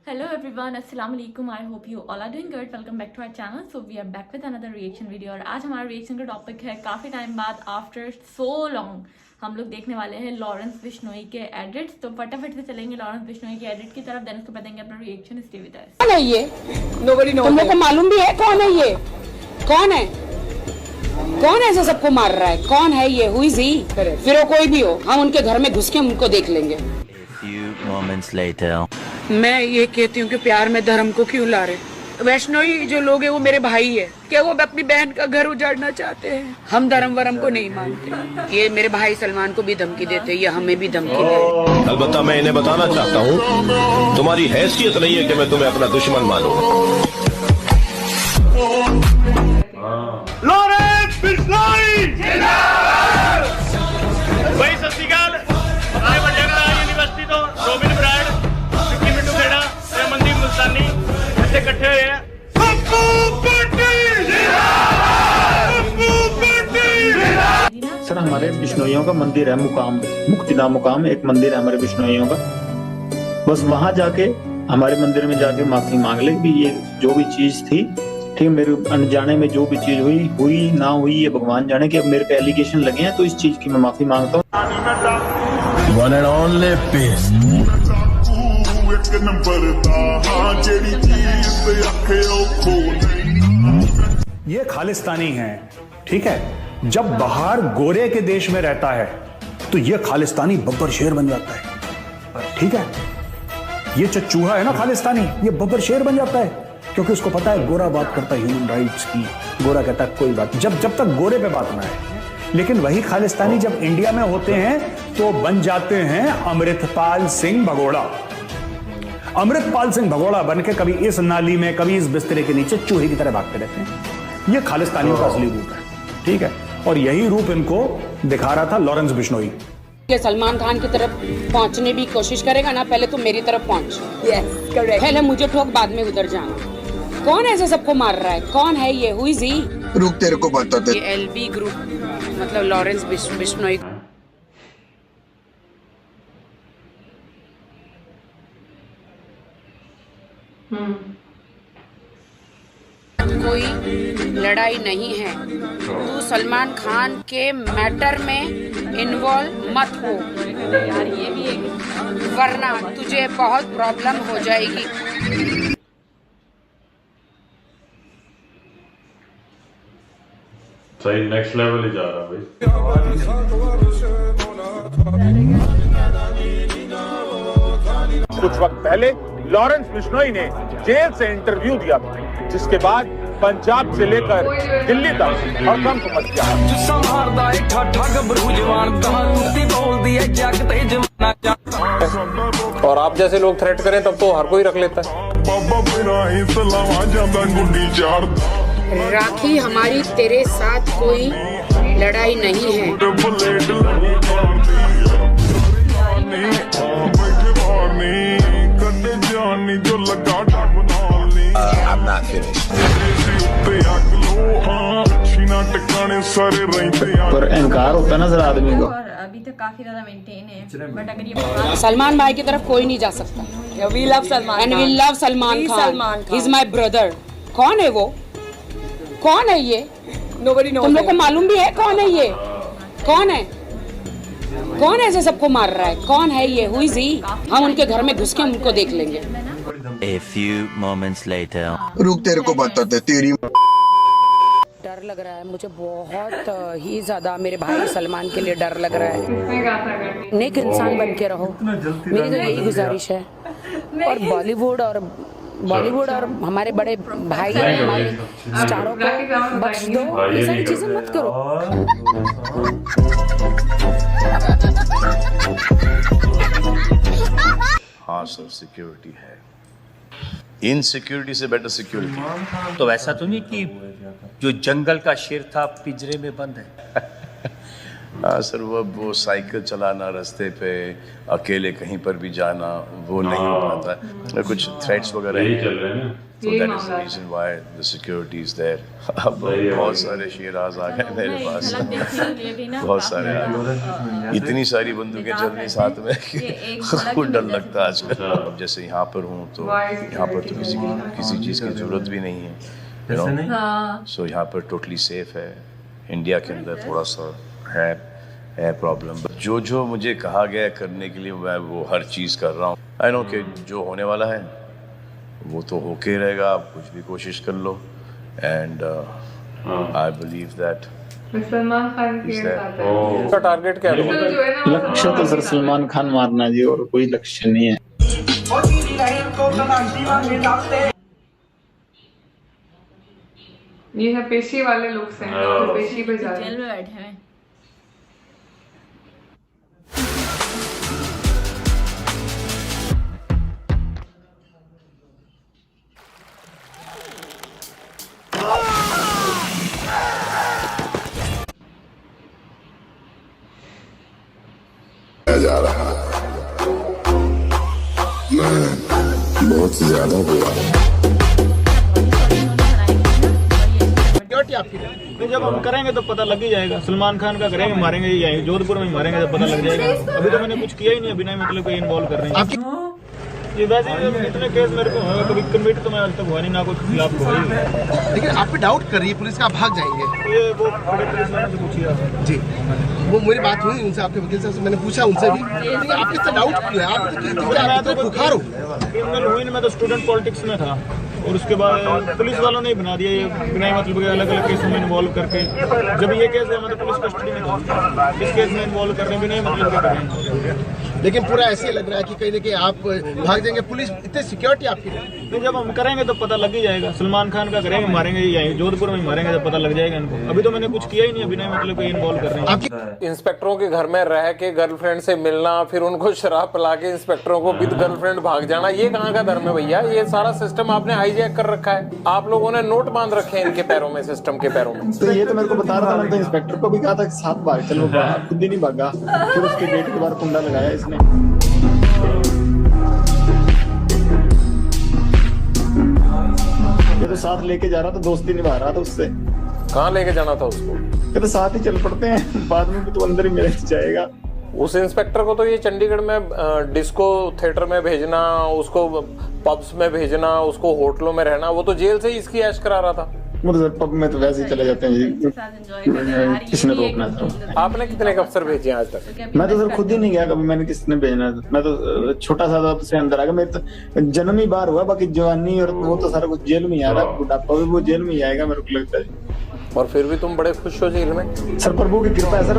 Hello everyone, अस्सलाम वालेकुम. I hope you all are doing good. Welcome back to our channel. So we are back with another reaction video और आज हमारा reaction का topic है काफ़ी टाइम बाद आफ्टर सो लॉन्ग हम लोग देखने वाले हैं लॉरेंस बिश्नोई के एडिट्स. तो फटाफट से चलेंगे लॉरेंस बिश्नोई के एडिट की तरफ, देन उसके बाद देंगे अपना रिएक्शन. Stay with us. कौन है ये? Nobody knows. तुम लोग को मालूम भी है कौन है ये? कौन है? कौन ऐसे सबको मार रहा है? कौन है ये? Who is he? फिर वो कोई भी हो, हम उनके घर में घुस के उनको देख लेंगे. Few moments later. मैं ये कहती हूँ कि प्यार में धर्म को क्यों ला रहे? वैष्णोई जो लोग हैं वो मेरे भाई है. क्या वो अपनी बहन का घर उजाड़ना चाहते हैं? हम धर्म वरम को नहीं मानते. ये मेरे भाई सलमान को भी धमकी देते, ये हमें भी धमकी दे. अलबत्ता मैं इन्हें बताना चाहता हूँ, तुम्हारी हैसियत नहीं है कि मैं तुम्हें अपना दुश्मन मानूं. लॉरेंस बिश्नोई जिंदाबाद. भाई सत श्री अकाल. आए बजेगा यूनिवर्सिटी तो रोबिन ब्रांड सिक्की मिट्टू खेड़ा ते मंदी मुल्तानी ऐसे इकट्ठे हुए हैं. पप्पू पार्टी जिंदाबाद. पप्पू पार्टी जिंदाबाद. सर हमारे बिश्नोइयों का मंदिर है मुकाम, मुक्तिधाम मुकाम एक मंदिर है हमारे बिश्नोइयों का. बस वहां जाके हमारे मंदिर में जाके माफी मांग ले कि ये जो भी चीज थी, ठीक, मेरे अनजाने में जो भी चीज हुई ना हुई ये भगवान जाने. कि अब मेरे पे एलिगेशन लगे हैं तो इस चीज की मैं माफी मांगता हूँ. One and only peace. ये खालिस्तानी है, ठीक है. जब बाहर गोरे के देश में रहता है तो ये खालिस्तानी बब्बर शेर बन जाता है, ठीक है. ये चूहा है ना खालिस्तानी, ये बब्बर शेर बन जाता है क्योंकि उसको पता है गोरा बात करता है ह्यूमन राइट्स की. गोरा कहता है कोई बात, जब तक गोरे पे बात ना है. लेकिन वही खालिस्तानी जब इंडिया में होते हैं तो बन जाते हैं अमृतपाल सिंह भगोड़ा. अमृतपाल सिंह भगोड़ा बन के कभी इस नाली में कभी इस बिस्तरे के नीचे चूहे की तरह भागते रहते हैं. ये खालिस्तानियों का असली रूप है, ठीक है. और यही रूप इनको दिखा रहा था लॉरेंस बिश्नोई. ये सलमान खान की तरफ पहुंचने भी कोशिश करेगा ना, पहले तो मेरी तरफ पहुंच. yes, correct. पहले मुझे ठोक, बाद में उधर जाना. कौन ऐसे सबको मार रहा है? कौन है ये? Who is he? रुक तेरे को बताते. ये एलबी ग्रुप मतलब लॉरेंस बिश्नोई. कोई लड़ाई नहीं है. तू सलमान खान के मैटर में इन्वॉल्व मत हो यार, ये भी एक, वरना तुझे बहुत प्रॉब्लम हो जाएगी. सही नेक्स्ट लेवल ही जा रहा भाई. कुछ वक्त पहले लॉरेंस बिश्नोई ने जेल से इंटरव्यू दिया था, जिसके बाद पंजाब से लेकर दिल्ली तक हड़कंप मच गया. और आप जैसे लोग थ्रेट करें तब तो हर कोई रख लेता है. राखी हमारी तेरे साथ कोई लड़ाई नहीं है. I'm not finished. पर अहंकार होता है ना सर आदमी को. और अभी तक काफी ज्यादा मेंटेन है, बट अगर ये सलमान भाई की तरफ कोई नहीं जा सकता. We love Salman and we love Salman Khan. He's my brother. कौन है वो? कौन है ये? Nobody knows. तुम लोग को मालूम भी है कौन है ये? कौन है? कौन ऐसे सबको मार रहा है? कौन है ये? Who is he? हम उनके घर में घुस के उनको देख लेंगे. A few moments later. रुक तेरे को बताते. तेरी डर लग रहा है मुझे बहुत ही ज्यादा. मेरे भाई सलमान के लिए डर लग रहा है. नेक इंसान बन के रहो, मेरी तो यही गुजारिश है. और बॉलीवुड और हमारे बड़े भाई हमारे स्टारों को बख्श दो. ये सारी चीजें मत करो. हाँ सर, सिक्योरिटी है. इनसिक्योरिटी से बेटर सिक्योरिटी. तो ऐसा तो नहीं कि जो जंगल का शेर था पिंजरे में बंद है. हाँ सर, वो साइकिल चलाना, रास्ते पे अकेले कहीं पर भी जाना, वो नहीं हो पाता. कुछ थ्रेट्स वगैरह यही चल रहे हैं ना. So that is the reason why the security is there. अब बहुत सारे शेराज आ गए मेरे पास, बहुत सारे आ गए, इतनी सारी बंदूकें चल रही साथ में कि डर लगता है आजकल। अब जैसे यहाँ पर हूँ तो यहाँ पर तो किसी चीज़ की जरूरत भी नहीं है, you know? So यहाँ पर टोटली सेफ है। इंडिया के अंदर थोड़ा सा है प्रॉब्लम। जो मुझे कहा गया करने के लिए मैं वो हर चीज़ कर रहा हूँ। आई नो कि जो होने वाला है वो तो होके रहेगा, आप कुछ भी कोशिश कर लो। And I believe that Salman Khan उसका टारगेट क्या है? लक्ष्य तो सर सलमान खान मारना जी, और कोई लक्ष्य नहीं है। ये है पेशी वाले लोग से, तो पेशी पे जा रहे हैं। जेल में बैठे हैं। जा रहा मैं बहुत ज्यादा बुरा। जब हम करेंगे तो पता लग ही जाएगा। सलमान खान का करेंगे, मारेंगे, यही जोधपुर में मारेंगे तो पता लग जाएगा। अभी तो मैंने कुछ किया ही नहीं, अभी नहीं मतलब कोई इन्वॉल्व कर रहे हैं। ये वैसे इतने केस मेरे को कभी कन्विक्ट तो मैं आज तक हुआ नहीं, ना कुछ खिलाफ हुआ ही। लेकिन आप पे डाउट कर रही है पुलिस का, आप भाग जाएंगे? ये वो बड़े पुलिस वालों से पूछिए जी, वो मेरी बात हुई उनसे, आपके वकील साहब से मैंने पूछा उनसे भी। लेकिन आप कितना डाउट क्यों है? आप तो बुखार हो क्रिमिनल हुई ना, मैं तो स्टूडेंट पॉलिटिक्स में था, और उसके बाद पुलिस वालों ने बना दिया ये बिना मतलब अलग अलग केसों में इन्वॉल्व करके। जब ये केस है मतलब पुलिस कस्टडी में था, इस केस में इन्वॉल्व करने भी नहीं मतलब के करें। लेकिन पूरा ऐसे लग रहा है कि कहीं ना कहीं आप भाग जाएंगे। पुलिस इतनी सिक्योरिटी आपकी नहीं, जब हम करेंगे तो पता लग ही जाएगा। सलमान खान का करेंगे, मारेंगे, यही जोधपुर में मारेंगे तो पता लग जाएगा इनको। अभी तो मैंने कुछ किया ही नहीं, अभी नहीं मतलब कोई इन्वॉल्व कर रहे हैं। इंस्पेक्टरों के घर में रह के गर्लफ्रेंड से मिलना, फिर उनको शराब पिला के इंस्पेक्टरों को विद गर्लफ्रेंड भाग जाना, ये कहाँ का धर्म है भैया? ये सारा सिस्टम आपने हाईजैक कर रखा है। आप लोगों ने नोट बांध रखे हैं इनके पैरों में, सिस्टम के पैरों में। तो ये तो मेरे को बता रहा था, मैंने तो इंस्पेक्टर को भी कहा था साथ भाग चलो, खुद ही नहीं भागा। फिर उसके गेट के बाहर कुंडा लगाया इसने। ये तो साथ लेके जा रहा था, दोस्ती निभा रहा था उससे। कहाँ लेके जाना था उसको? ये तो साथ ही चल पड़ते हैं, बाद में भी तो अंदर ही मिल जाएगा। उस इंस्पेक्टर को तो ये चंडीगढ़ में डिस्को थिएटर में भेजना, उसको पब्स में भेजना, उसको होटलों में रहना, वो तो जेल से ही इसकी ऐश करा रहा था। मुझे पब में तो वैसे ही चले जाते हैं जी, किसने रोकना था? आपने कितने अफसर भेजे आज तक? मैं तो सर खुद ही नहीं गया कभी, मैंने किसने भेजना था? मैं तो छोटा सा से अंदर आ गया, मेरे तो जन्म ही बाहर हुआ, बाकी जवानी और वो तो सारा कुछ जेल में ही आ रहा है। बुढ़ापा भी वो जेल में ही आएगा मेरे को लगता है। और फिर भी तुम बड़े खुश हो जेल में? सर प्रभु की कृपा है सर।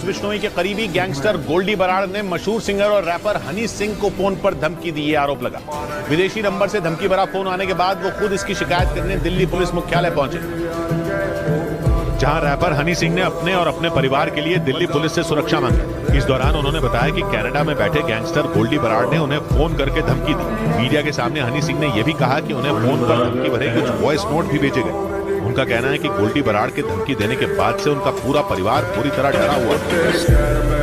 बिश्नोई के करीबी गैंगस्टर गोल्डी बराड़ ने मशहूर सिंगर और रैपर हनी सिंह को फोन पर धमकी दी, ये आरोप लगा। विदेशी नंबर से धमकी भरा फोन आने के बाद वो खुद इसकी शिकायत करने दिल्ली पुलिस मुख्यालय पहुंचे, जहां रैपर हनी सिंह ने अपने और अपने परिवार के लिए दिल्ली पुलिस से सुरक्षा मांगी। इस दौरान उन्होंने बताया कि कनाडा में बैठे गैंगस्टर गोल्डी बराड़ ने उन्हें फोन करके धमकी दी। मीडिया के सामने हनी सिंह ने यह भी कहा कि उन्हें फोन पर धमकी भरे कुछ वॉइस नोट भी भेजे गए। उनका कहना है कि गोल्डी बराड़ के धमकी देने के बाद से उनका पूरा परिवार पूरी तरह डरा हुआ है।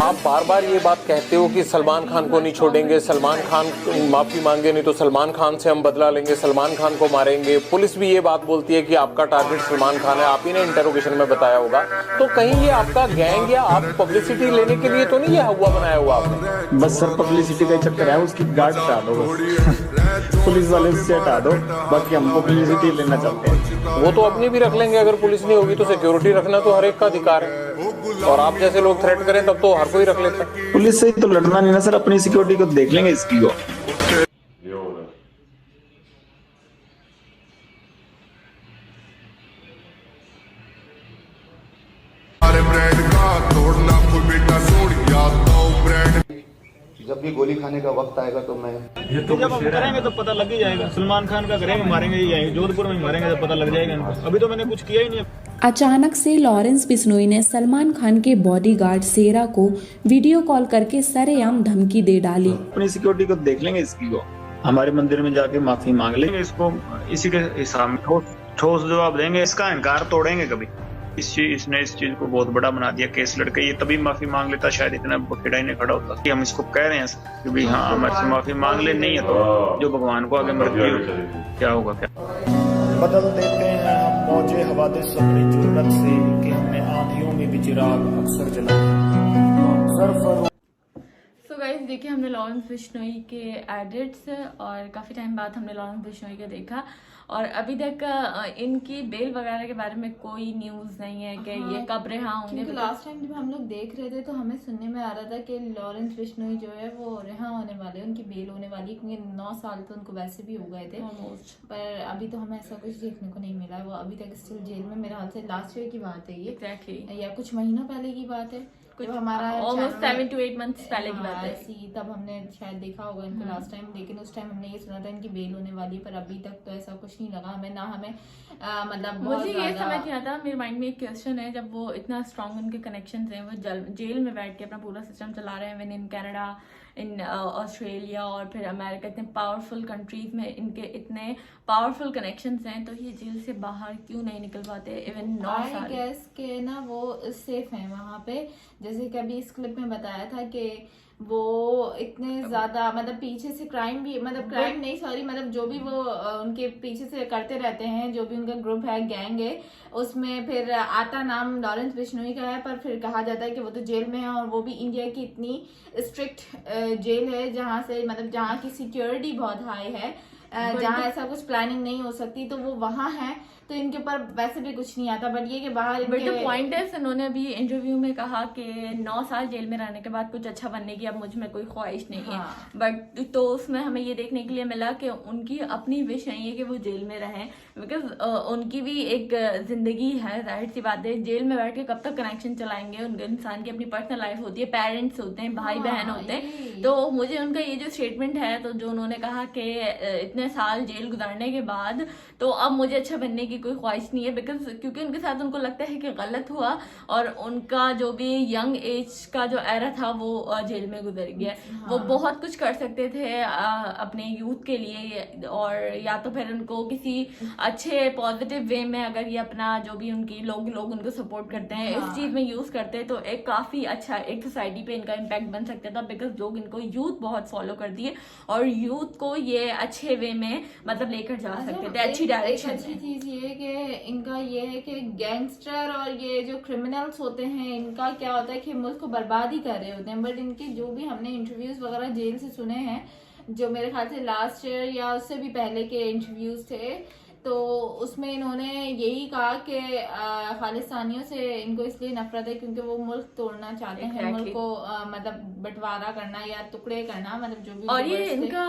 आप बार बार ये बात कहते हो कि सलमान खान को नहीं छोड़ेंगे, सलमान खान माफी मांगे नहीं तो सलमान खान से हम बदला लेंगे, सलमान खान को मारेंगे। पुलिस भी ये बात बोलती है कि आपका टारगेट सलमान खान है, आप ही ने इंटरोगेशन में बताया होगा। तो कहीं ये आपका गैंग या आप पब्लिसिटी लेने के लिए तो नहीं ये हुआ बनाया हुआ आपने? बस सर पब्लिसिटी का चक्कर है, उसकी गार्ड हटा दो, पुलिस वाले से हटा दो, बाकी हम पब्लिसिटी लेना चाहते हैं। वो तो अपनी भी रख लेंगे, अगर पुलिस नहीं होगी तो सिक्योरिटी रखना तो हर एक का अधिकार है। और आप जैसे लोग थ्रेट करें तब तो हर कोई रख लेता है। पुलिस से तो लड़ना नहीं ना सर, अपनी सिक्योरिटी को देख लेंगे इसकी को। जब भी गोली खाने का वक्त आएगा तो मैं जब हम करेंगे तो पता लग ही जाएगा। सलमान खान का करेंगे, मारेंगे, यही जोधपुर में मारेंगे तो पता लग जाएगा इनको। अभी तो मैंने कुछ किया ही नहीं। अचानक से लॉरेंस बिश्नोई ने सलमान खान के बॉडीगार्ड सेरा को वीडियो कॉल करके सरेआम धमकी दे डाली। अपनी सिक्योरिटी को देख लेंगे इसकी को, हमारे मंदिर में जाके माफी मांग लेंगे, इसको इसी के हिसाब में ठोस जवाब देंगे, इसका इनकार तोड़ेंगे कभी। इसने इस चीज को बहुत बड़ा बना दिया केस लड़के। ये तभी माफी मांग लेता, शायद इतना बखेड़ा ही नहीं खड़ा होता। कि हम इसको कह रहे हैं कि भाई हाँ हमारे से माफी मांग ले, नहीं है तो जो भगवान को आगे मर्जी हो क्या होगा क्या। बदल देते हैं हम मौजे हवादिस अपनी जुर्रत से कि हमने आंधियों में भी चिराग अक्सर जलाए। सो गाइस देखिए, हमने लॉरेंस बिश्नोई के एडिट्स और काफ़ी टाइम बाद हमने लॉरेंस बिश्नोई को देखा और अभी तक इनकी बेल वगैरह के बारे में कोई न्यूज़ नहीं है कि ये कब रिहा होंगे। क्योंकि लास्ट टाइम जब हम लोग देख रहे थे तो हमें सुनने में आ रहा था कि लॉरेंस बिश्नोई जो है वो रिहा होने वाले, उनकी बेल होने वाली, क्योंकि 9 साल तो उनको वैसे भी हो गए थे पर अभी तो हमें ऐसा कुछ देखने को नहीं मिला। वो अभी तक स्टिल जेल में, मेरे ख्याल से लास्ट ईयर की बात है ये एग्जैक्टली, या कुछ महीनों पहले की बात है, जब हमारा ऑलमोस्ट 7 to 8 months पहले की बात है। तब हमने शायद देखा होगा इनको लास्ट टाइम, लेकिन उस टाइम हमने ये सुना था इनकी बेल होने वाली है, पर अभी तक तो ऐसा कुछ नहीं लगा हमें, ना हमें मतलब मुझे ये समझ नहीं आता। मेरे माइंड में एक क्वेश्चन है, जब वो इतना स्ट्रॉन्ग उनके कनेक्शन हैं, वो जेल में बैठ के अपना पूरा सिस्टम चला रहे हैं, इन कनाडा, इन ऑस्ट्रेलिया और फिर अमेरिका, इतने पावरफुल कंट्रीज में इनके इतने पावरफुल कनेक्शंस हैं, तो ये जेल से बाहर क्यों नहीं निकल पाते? इवन 9 साल गैस के ना वो सेफ हैं वहाँ पे, जैसे कि अभी इस क्लिप में बताया था कि वो इतने ज्यादा मतलब पीछे से क्राइम भी, मतलब क्राइम नहीं सॉरी, मतलब जो भी वो उनके पीछे से करते रहते हैं, जो भी उनका ग्रुप है, गैंग है, उसमें फिर आता नाम लॉरेंस बिश्नोई का है, पर फिर कहा जाता है कि वो तो जेल में है और वो भी इंडिया की इतनी स्ट्रिक्ट जेल है जहाँ से मतलब जहाँ की सिक्योरिटी बहुत हाई है, जहाँ ऐसा कुछ प्लानिंग नहीं हो सकती, तो वो वहाँ है, तो इनके ऊपर वैसे भी कुछ नहीं आता। बट ये कि बाहर बट द पॉइंट है, उन्होंने अभी इंटरव्यू में कहा कि 9 साल जेल में रहने के बाद कुछ अच्छा बनने की अब मुझ में कोई ख्वाहिश नहीं है। बट तो उसमें हमें ये देखने के लिए मिला कि उनकी अपनी विश नहीं है कि वो जेल में रहें, बिकॉज उनकी भी एक जिंदगी है, जाहिर सी बात है। जेल में बैठ के कब तक कनेक्शन चलाएंगे? उनके इंसान की अपनी पर्सनल लाइफ होती है, पेरेंट्स होते हैं, भाई बहन होते हैं। तो मुझे उनका ये जो स्टेटमेंट है, तो जो उन्होंने कहा कि इतने साल जेल गुजारने के बाद तो अब मुझे अच्छा बनने की कोई ख्वाहिश नहीं है, बिकॉज क्योंकि उनके साथ उनको लगता है कि गलत हुआ और उनका जो भी यंग एज का जो एरा था वो जेल में गुजर गया। वो बहुत कुछ कर सकते थे अपने यूथ के लिए, और या तो फिर उनको किसी अच्छे पॉजिटिव वे में, अगर ये अपना जो भी उनकी लोग उनको सपोर्ट करते हैं इस चीज में यूज करते, तो एक काफी अच्छा एक सोसाइटी पे इनका इम्पैक्ट बन सकता था, बिकॉज लोग इनको यूथ बहुत फॉलो करती है और यूथ को ये अच्छे वे में मतलब लेकर जा सकते थे, अच्छी डायरेक्शन। अच्छी चीज ये है कि इनका ये है कि गैंगस्टर और ये जो क्रिमिनल्स होते हैं, इनका क्या होता है कि मुल्क को बर्बाद ही कर रहे होते हैं। बट इनके जो भी हमने इंटरव्यूज वगैरह जेल से सुने हैं, जो मेरे ख्याल से लास्ट ईयर या उससे भी पहले के इंटरव्यूज थे, तो उसमें इन्होंने यही कहा कि खालिस्तानियों से इनको इसलिए नफरत है क्योंकि वो मुल्क तोड़ना चाहते हैं, मुल्क को मतलब बंटवारा करना या टुकड़े करना, मतलब जो भी। और ये इनका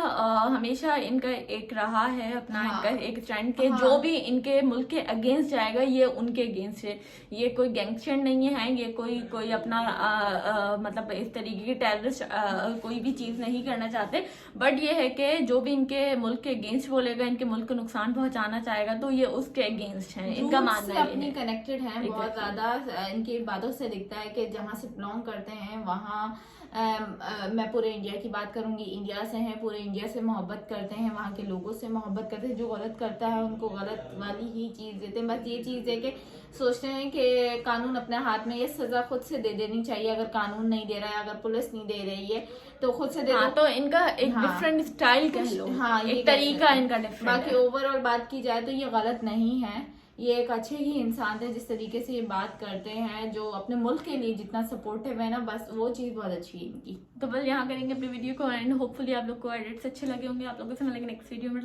हमेशा इनका एक रहा है अपना इनका एक ट्रेंड के जो भी इनके मुल्क के अगेंस्ट जाएगा ये उनके अगेंस्ट है। ये कोई गैंगस्टर नहीं है, ये कोई अपना मतलब इस तरीके की टेररिस्ट कोई भी चीज नहीं करना चाहते, बट ये है कि जो भी इनके मुल्क के अगेंस्ट बोलेगा, इनके मुल्क को नुकसान पहुंचाना चाहेगा, तो ये उसके अगेंस्ट हैं। इनका मानना है अपनी कनेक्टेड हैं बहुत ज्यादा, इनकी बातों से दिखता है कि जहाँ से बिलोंग करते हैं वहाँ मैं पूरे इंडिया की बात करूंगी, इंडिया से हैं, पूरे इंडिया से मोहब्बत करते हैं, वहाँ के लोगों से मोहब्बत करते हैं, जो गलत करता है उनको गलत वाली ही चीज़ देते हैं। बस ये चीज़ है कि सोचते हैं कि कानून अपने हाथ में, ये सज़ा खुद से दे देनी चाहिए। अगर कानून नहीं दे रहा है, अगर पुलिस नहीं दे रही है तो खुद से दे दो। तो इनका एक डिफरेंट स्टाइल कह लो, एक तरीका इनका डिफरेंट। बाकी ओवरऑल बात की जाए तो ये गलत नहीं है, ये एक अच्छे ही इंसान थे जिस तरीके से ये बात करते हैं, जो अपने मुल्क के लिए जितना सपोर्टिव है ना, बस वो चीज़ बहुत अच्छी है इनकी। तो बस यहाँ करेंगे अपनी वीडियो को एंड होपफुली आप लोग को एडिट्स अच्छे लगे होंगे। आप लोगों से मिलेंगे नेक्स्ट वीडियो में।